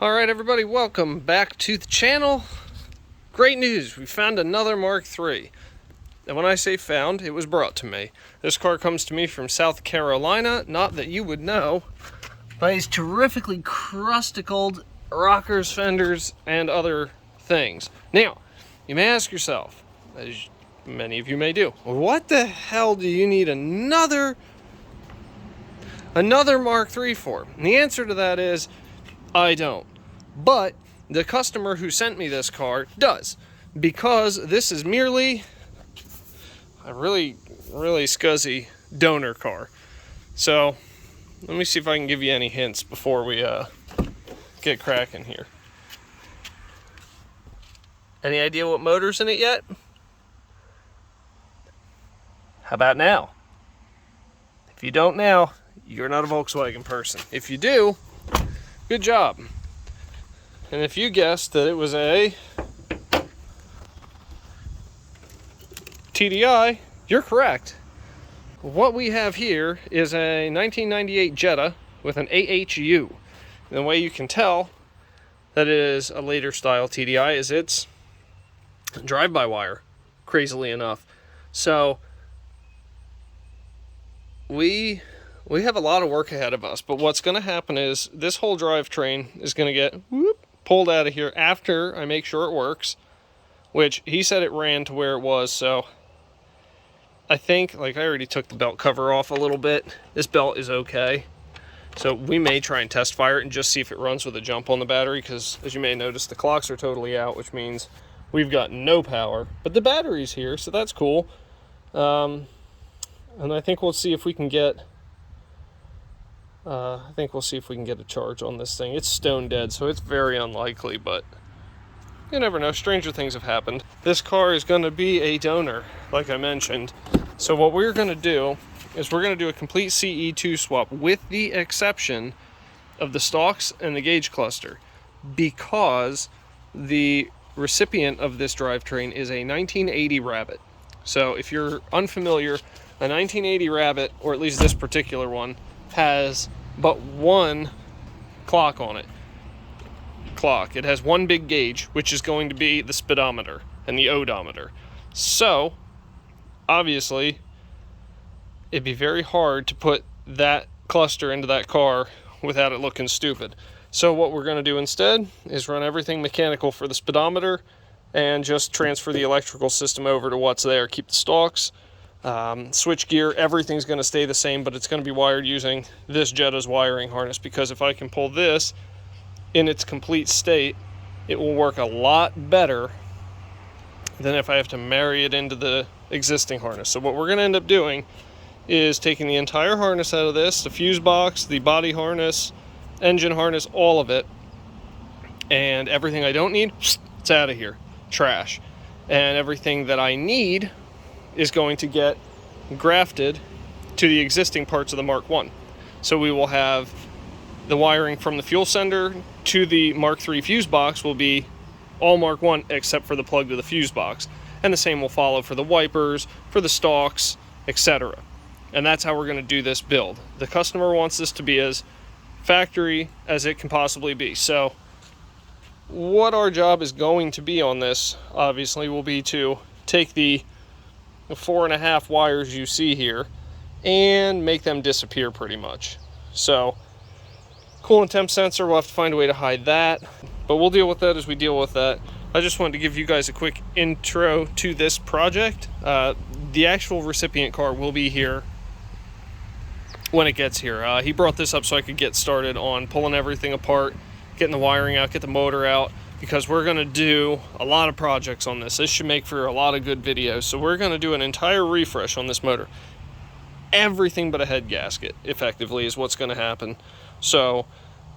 Alright everybody, welcome back to the channel. Great news, we found another Mark III. And when I say found, it was brought to me. This car comes to me from South Carolina, not that you would know, by these terrifically crusticled rockers, fenders, and other things. Now, you may ask yourself, as many of you may do, what the hell do you need another Mark III for? And the answer to that is, I don't. But the customer who sent me this car does, because this is merely a really scuzzy donor car. So let me see if I can give you any hints before we get cracking here. Any idea what motor's in it yet? How about now? If you don't now, you're not a Volkswagen person. If you do, good job. And if you guessed that it was a TDI, you're correct. What we have here is a 1998 Jetta with an AHU. And the way you can tell that it is a later style TDI is it's drive-by-wire, crazily enough. So we have a lot of work ahead of us, but what's going to happen is this whole drivetrain is going to get pulled out of here after I make sure it works, which he said it ran to where it was. So I think, like, I already took the belt cover off a little bit. This belt is okay. So we may try and test fire it and just see if it runs with a jump on the battery, because as you may notice, the clocks are totally out, which means we've got no power, but the battery's here, so that's cool. And I think we'll see if we can get a charge on this thing. It's stone dead, so it's very unlikely, but you never know. Stranger things have happened. This car is going to be a donor, like I mentioned. So what we're going to do is we're going to do a complete CE2 swap, with the exception of the stalks and the gauge cluster, because the recipient of this drivetrain is a 1980 Rabbit. So if you're unfamiliar, a 1980 Rabbit, or at least this particular one, has but one clock on it. It has one big gauge, which is going to be the speedometer and the odometer. So obviously it'd be very hard to put that cluster into that car without it looking stupid. So what we're going to do instead is run everything mechanical for the speedometer and just transfer the electrical system over to what's there. Keep the stalks, switch gear, everything's going to stay the same, but it's going to be wired using this Jetta's wiring harness, because if I can pull this in its complete state, it will work a lot better than if I have to marry it into the existing harness. So what we're going to end up doing is taking the entire harness out of this, the fuse box, the body harness, engine harness, all of it, and everything I don't need, it's out of here, trash. And everything that I need is going to get grafted to the existing parts of the Mark I. So we will have the wiring from the fuel sender to the Mark III fuse box will be all Mark I except for the plug to the fuse box. And the same will follow for the wipers, for the stalks, etc. And that's how we're going to do this build. The customer wants this to be as factory as it can possibly be. So what our job is going to be on this, obviously, will be to take the 4.5 wires you see here and make them disappear pretty much. So coolant temp sensor, we'll have to find a way to hide that, but we'll deal with that as we deal with that. I just wanted to give you guys a quick intro to this project. The actual recipient car will be here when it gets here. He brought this up so I could get started on pulling everything apart, getting the wiring out, get the motor out, because we're going to do a lot of projects on this. This should make for a lot of good videos. So we're going to do an entire refresh on this motor. Everything but a head gasket, effectively, is what's going to happen. So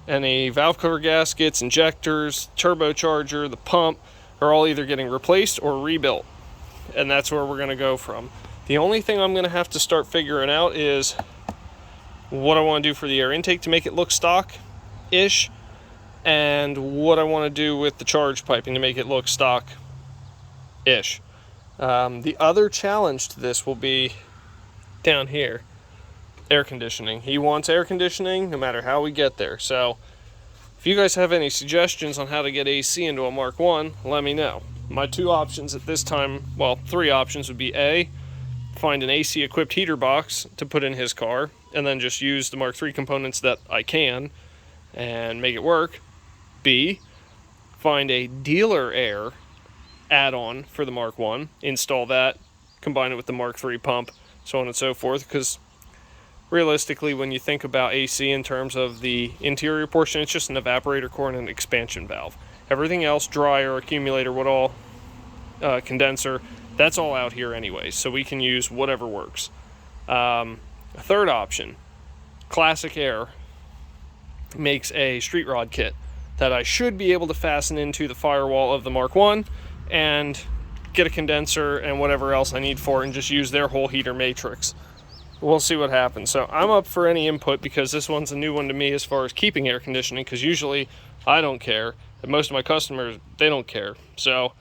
any valve cover gaskets, injectors, turbocharger, the pump are all either getting replaced or rebuilt. And that's where we're going to go from. The only thing I'm going to have to start figuring out is what I want to do for the air intake to make it look stock-ish, and what I want to do with the charge piping to make it look stock-ish. The other challenge to this will be down here. Air conditioning. He wants air conditioning no matter how we get there. So If you guys have any suggestions on how to get AC into a Mark 1, let me know. My two options at this time, well, three options would be A, find an AC equipped heater box to put in his car, and then just use the Mark III components that I can and make it work. B, find a dealer air add-on for the Mark 1, install that, combine it with the Mark III pump, so on and so forth, because realistically, when you think about AC in terms of the interior portion, it's just an evaporator core and an expansion valve. Everything else, dryer, accumulator, condenser, that's all out here anyway, so we can use whatever works. A third option, Classic Air makes a street rod kit that I should be able to fasten into the firewall of the Mark 1 and get a condenser and whatever else I need for it and just use their whole heater matrix. We'll see what happens. So I'm up for any input because this one's a new one to me as far as keeping air conditioning, because usually I don't care, and most of my customers, they don't care. So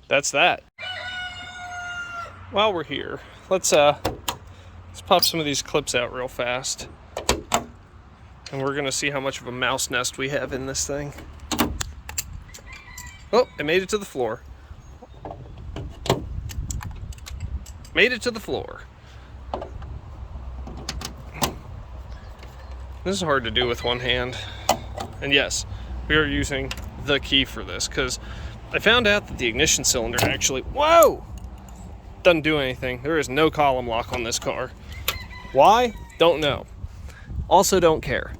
that's that. While we're here, let's pop some of these clips out real fast, and we're gonna see how much of a mouse nest we have in this thing. Oh, I made it to the floor. Made it to the floor. This is hard to do with one hand. And yes, we are using the key for this because I found out that the ignition cylinder actually, whoa, doesn't do anything. There is no column lock on this car. Why? Don't know. Also don't care.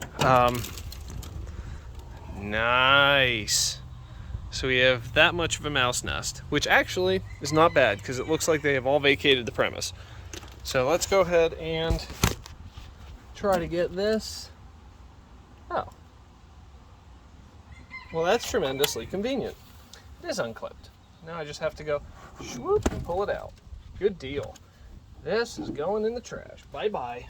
Nice. So we have that much of a mouse nest, which actually is not bad because it looks like they have all vacated the premise. So let's go ahead and try to get this. Oh. Well, that's tremendously convenient. It is unclipped. Now I just have to go swoop and pull it out. Good deal. This is going in the trash. Bye-bye.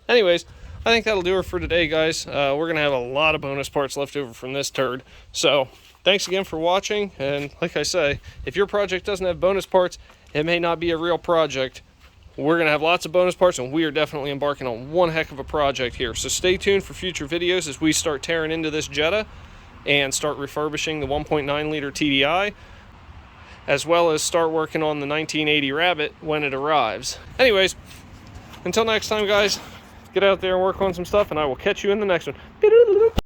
Anyways, I think that'll do it for today, guys. We're going to have a lot of bonus parts left over from this turd. So thanks again for watching. And like I say, if your project doesn't have bonus parts, it may not be a real project. We're going to have lots of bonus parts, and we are definitely embarking on one heck of a project here. So stay tuned for future videos as we start tearing into this Jetta and start refurbishing the 1.9 liter TDI, as well as start working on the 1980 Rabbit when it arrives. Anyways, until next time, guys, get out there and work on some stuff, and I will catch you in the next one.